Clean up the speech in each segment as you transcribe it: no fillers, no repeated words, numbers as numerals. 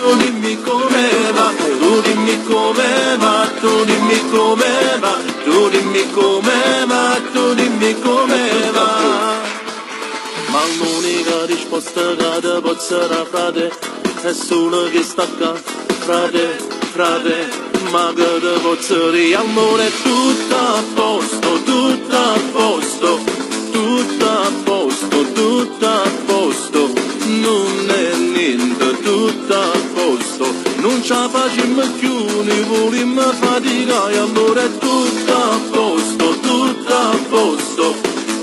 tu dimmi come va, tu dimmi come va, tu dimmi come va, tu dimmi come va, tu dimmi come va. Ma l'unica risposta che ti posso dare, frate, è solo che sta qua, frate, frate, ma che ti posso dire, amore, è tutto a posto, tutto a posto, tutto a posto, tutto a posto, non è niente, tutto a posto, non ce la facciamo più, ne vogliamo faticare, allora è tutto a posto, tutto a posto,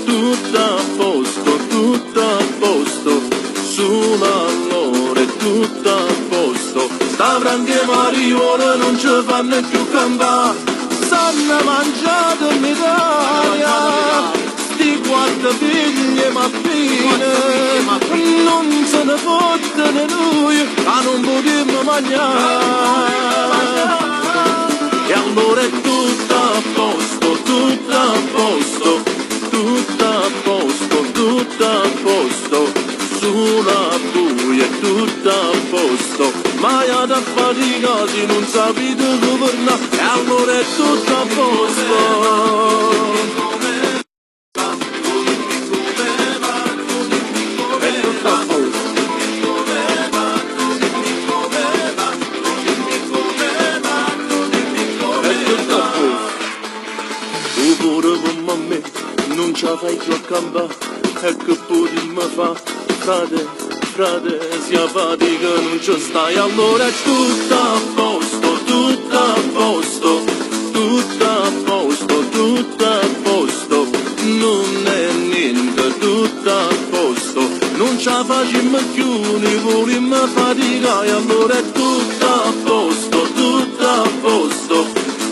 tutto a posto, tutto a posto, solo allora è tutto a posto, sta franche marijuana non ci fanno più campare, stanno mangiato in Italia, sti quattro figli mappine, non se ne fottono noi, ma non potremmo mangiare, e allora è tutto a posto, tutto a posto, tutto a posto, tutto a posto, sulla buia è tutto a posto, ma io da fatica se non sapete governare, e allora è tutto a posto. Non ce la fai più a campare, e che potremmo fare, frate, frate, sia fatica non ci stai, allora è tutto a posto, tutto a posto, tutto a posto, tutto a posto, non è niente, tutto a posto, non ce la facciamo più, ne vogliamo faticare, allora è tutto a posto, tutto a posto,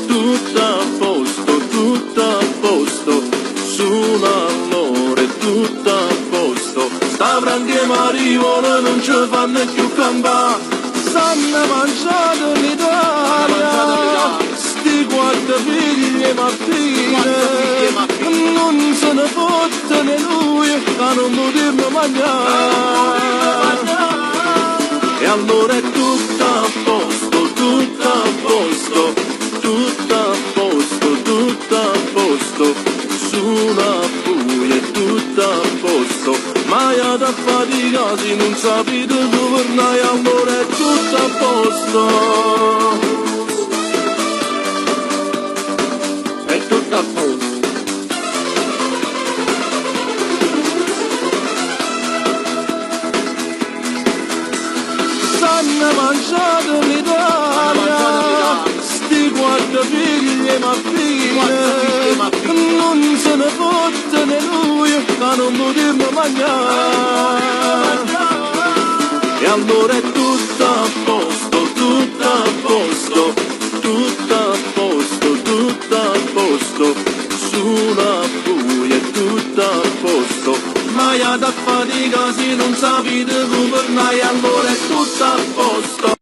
tutto a posto, tutto a posto, solo allora è tutto a posto, sta franche marijuana non ci fanno più campare, stanno mangiando in Italia, sti quattro figli mattine, non se ne fottono lui, ma non potremmo mangiare, e allora è tutto a posto, tutto a posto, tutto a posto, tutto a posto, sulla buia è tutto a posto, ma io da fatica se non sapete governare, allora è tutto a posto, è tutto a posto. Stanno mangiando in Italia, sti quattro figli mappine, non se ne fottono lui, ma non potremmo mangiare, e allora è tutto a posto, tutto a posto, tutto a posto, tutto a posto, sulla buia è tutto a posto, ma io da fatica se non sapete governare, allora è tutto a posto.